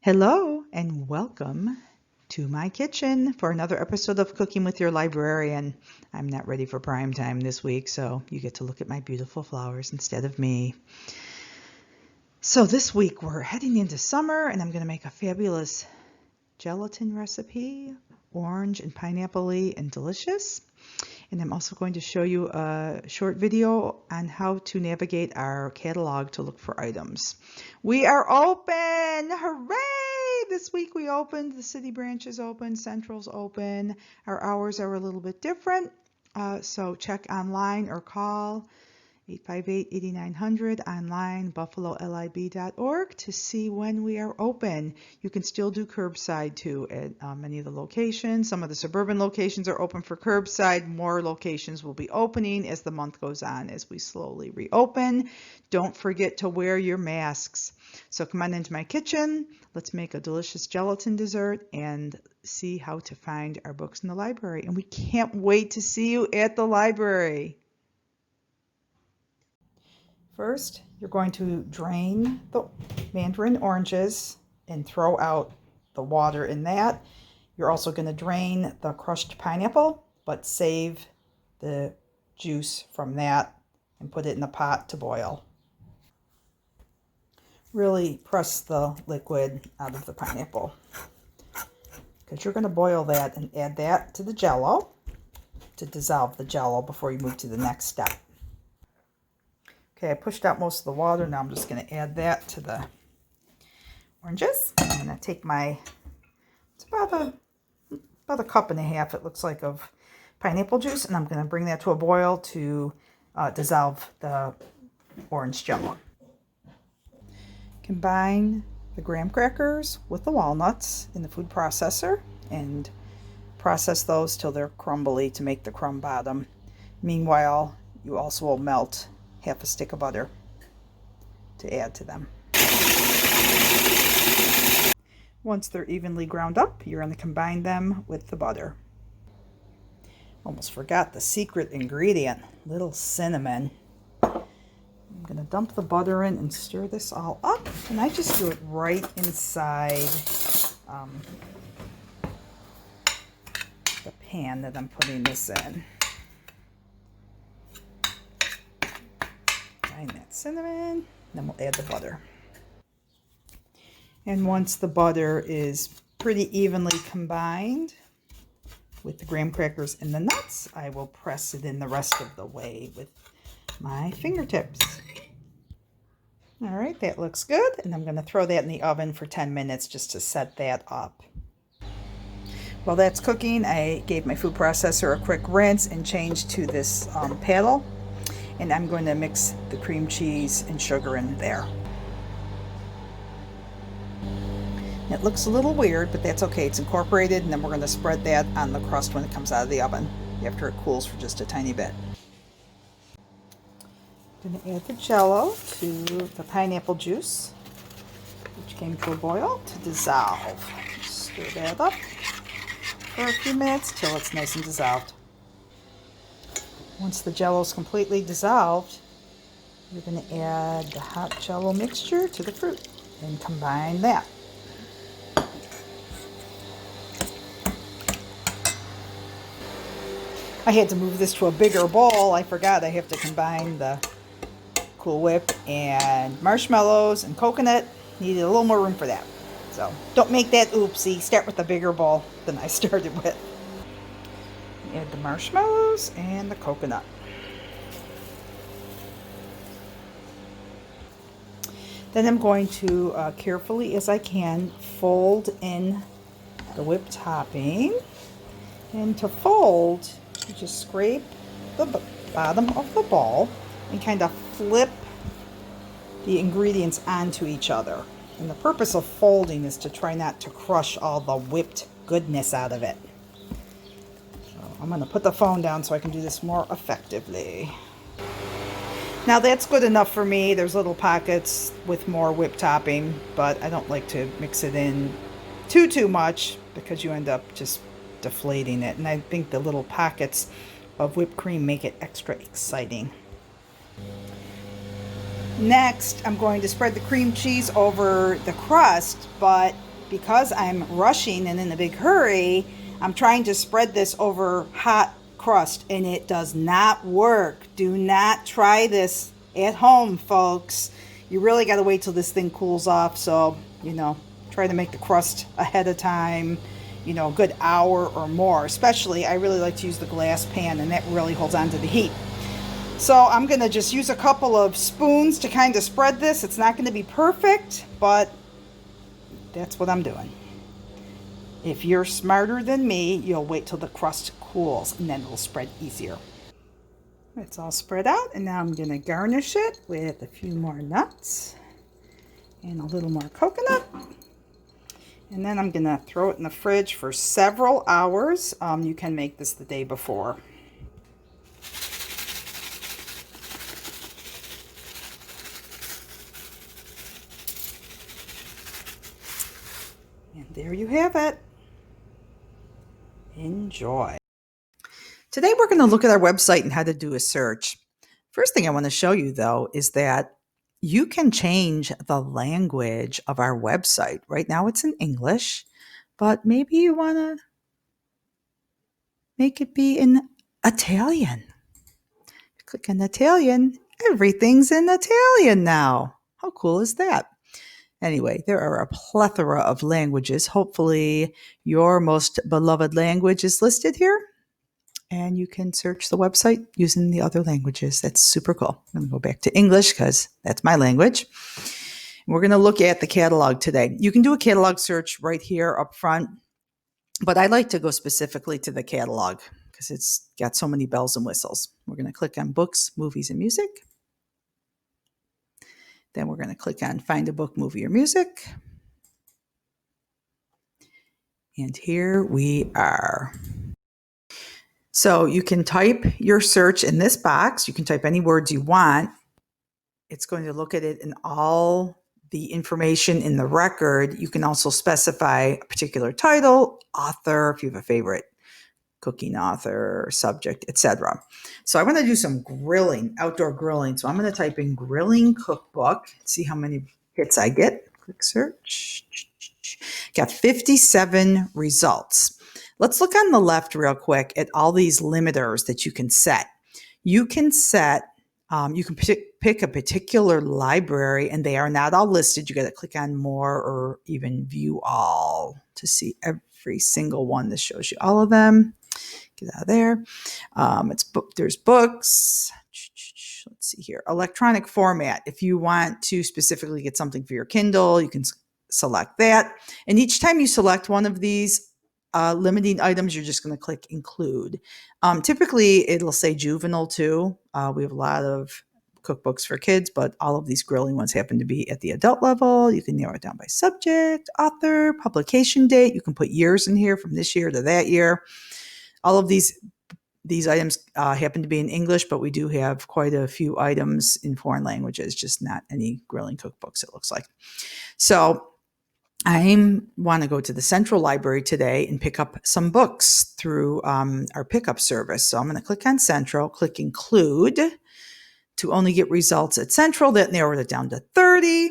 Hello and welcome to my kitchen for another episode of Cooking with Your Librarian. I'm not ready for prime time this week, so you get to look at my beautiful flowers instead of me. So this week we're heading into summer and I'm going to make a fabulous gelatin recipe, orange and pineapple-y and delicious. And I'm also going to show you a short video on how to navigate our catalog to look for items. We are open! Hooray! This week we opened, the city branch is open, Central's open. Our hours are a little bit different, so check online or call 858-8900 online, buffalolib.org to see when we are open. You can still do curbside too at many of the locations. Some of the suburban locations are open for curbside. More locations will be opening as the month goes on as we slowly reopen. Don't forget to wear your masks. So come on into my kitchen. Let's make a delicious gelatin dessert and see how to find our books in the library. And we can't wait to see you at the library. First, you're going to drain the mandarin oranges and throw out the water in that. You're also going to drain the crushed pineapple, but save the juice from that and put it in the pot to boil. Really press the liquid out of the pineapple because you're going to boil that and add that to the Jell-O to dissolve the Jell-O before you move to the next step. Okay, I pushed out most of the water. Now I'm just going to add that to the oranges. I'm going to take it's about a cup and a half, it looks like, of pineapple juice, and I'm going to bring that to a boil to dissolve the orange Jell-O. Combine the graham crackers with the walnuts in the food processor and process those till they're crumbly to make the crumb bottom. Meanwhile, you also will melt half a stick of butter to add to them. Once they're evenly ground up, you're going to combine them with the butter. Almost forgot the secret ingredient, little cinnamon. I'm going to dump the butter in and stir this all up, and I just do it right inside the pan that I'm putting this in. That cinnamon, then we'll add the butter. And once the butter is pretty evenly combined with the graham crackers and the nuts, I will press it in the rest of the way with my fingertips. All right, that looks good, and I'm going to throw that in the oven for 10 minutes just to set that up. While that's cooking, I gave my food processor a quick rinse and changed to this paddle. And I'm going to mix the cream cheese and sugar in there. It looks a little weird, but that's okay. It's incorporated, and then we're going to spread that on the crust when it comes out of the oven after it cools for just a tiny bit. I'm going to add the Jell-O to the pineapple juice, which came to a boil, to dissolve. Stir that up for a few minutes till it's nice and dissolved. Once the Jell-O is completely dissolved, you're going to add the hot Jell-O mixture to the fruit and combine that. I had to move this to a bigger bowl. I forgot I have to combine the Cool Whip and marshmallows and coconut. Needed a little more room for that. So don't make that oopsie. Start with a bigger bowl than I started with. Add the marshmallows and the coconut. Then I'm going to carefully as I can fold in the whipped topping. And to fold, you just scrape the bottom of the bowl and kind of flip the ingredients onto each other. And the purpose of folding is to try not to crush all the whipped goodness out of it. I'm going to put the phone down so I can do this more effectively. Now that's good enough for me. There's little pockets with more whipped topping, but I don't like to mix it in too much because you end up just deflating it. And I think the little pockets of whipped cream make it extra exciting. Next, I'm going to spread the cream cheese over the crust, but because I'm rushing and in a big hurry, I'm trying to spread this over hot crust and it does not work. Do not try this at home, folks. You really got to wait till this thing cools off. So, try to make the crust ahead of time, a good hour or more. Especially, I really like to use the glass pan, and that really holds on to the heat. So I'm going to just use a couple of spoons to kind of spread this. It's not going to be perfect, but that's what I'm doing. If you're smarter than me, you'll wait till the crust cools, and then it'll spread easier. It's all spread out, and now I'm going to garnish it with a few more nuts and a little more coconut. And then I'm going to throw it in the fridge for several hours. You can make this the day before. And there you have it. Enjoy. Today we're going to look at our website and how to do a search. First thing I want to show you, though, is that you can change the language of our website. Right now it's in English, but maybe you want to make it be in Italian. Click on Italian. Everything's in Italian now. How cool is that? Anyway, there are a plethora of languages. Hopefully your most beloved language is listed here. And you can search the website using the other languages. That's super cool. I'm going to go back to English because that's my language. And we're going to look at the catalog today. You can do a catalog search right here up front, but I like to go specifically to the catalog because it's got so many bells and whistles. We're going to click on books, movies, and music. Then we're going to click on find a book, movie, or music. And here we are. So you can type your search in this box. You can type any words you want. It's going to look at it in all the information in the record. You can also specify a particular title, author, if you have a favorite cooking author, subject, etc. So I want to do some grilling, outdoor grilling. So I'm going to type in grilling cookbook, see how many hits I get. Click search. Got 57 results. Let's look on the left real quick at all these limiters that you can set. You can set, you can pick a particular library, and they are not all listed. You got to click on more or even view all to see every single one. This shows you all of them. Get out of there. There's books. Let's see here. Electronic format. If you want to specifically get something for your Kindle, you can select that. And each time you select one of these limiting items, you're just going to click include. Typically, it'll say juvenile too. We have a lot of cookbooks for kids, but all of these grilling ones happen to be at the adult level. You can narrow it down by subject, author, publication date. You can put years in here from this year to that year. All of these items happen to be in English, but we do have quite a few items in foreign languages, just not any grilling cookbooks, it looks like. So I want to go to the Central Library today and pick up some books through our pickup service. So I'm going to click on Central, click include to only get results at Central. That narrowed it down to 30.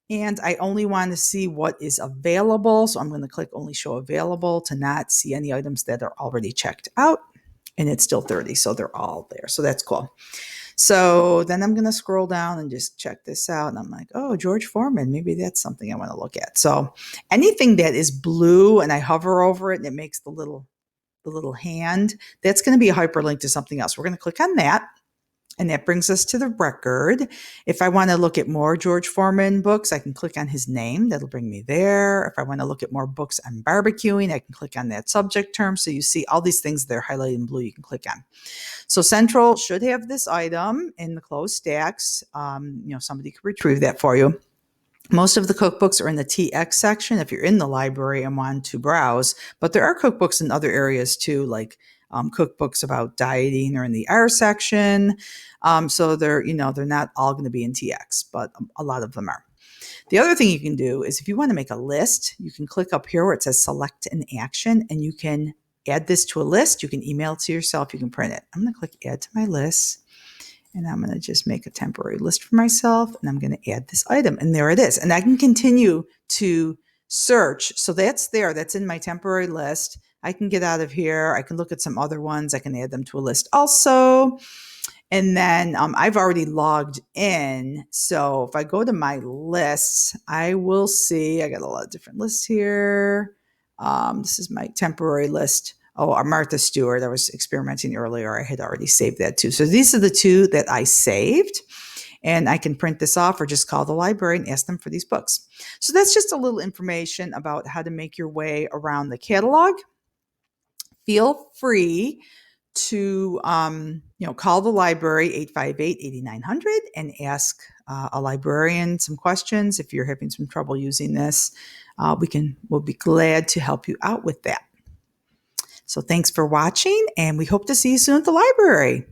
And I only want to see what is available. So I'm going to click only show available to not see any items that are already checked out. And it's still 30. So they're all there. So that's cool. So then I'm going to scroll down and just check this out. And I'm like, oh, George Foreman, maybe that's something I want to look at. So anything that is blue and I hover over it and it makes the little hand, that's going to be a hyperlink to something else. We're going to click on that. And that brings us to the record. If I want to look at more George Foreman books, I can click on his name. That'll bring me there. If I want to look at more books on barbecuing, I can click on that subject term. So you see all these things that are highlighted in blue you can click on. So Central should have this item in the closed stacks. Somebody could retrieve that for you. Most of the cookbooks are in the TX section if you're in the library and want to browse. But there are cookbooks in other areas too, like cookbooks about dieting are in the R section. So they're not all going to be in TX, but a lot of them are. The other thing you can do is if you want to make a list, you can click up here where it says select an action and you can add this to a list. You can email it to yourself. You can print it. I'm going to click add to my list. And I'm going to just make a temporary list for myself. And I'm going to add this item. And there it is. And I can continue to search. So that's there. That's in my temporary list. I can get out of here. I can look at some other ones. I can add them to a list also. And then I've already logged in. So if I go to my lists, I will see, I got a lot of different lists here. This is my temporary list. Oh, Martha Stewart. I was experimenting earlier. I had already saved that too. So these are the two that I saved. And I can print this off or just call the library and ask them for these books. So that's just a little information about how to make your way around the catalog. Feel free to call the library 858-8900 and ask a librarian some questions. If you're having some trouble using this, we'll be glad to help you out with that. So thanks for watching, and we hope to see you soon at the library.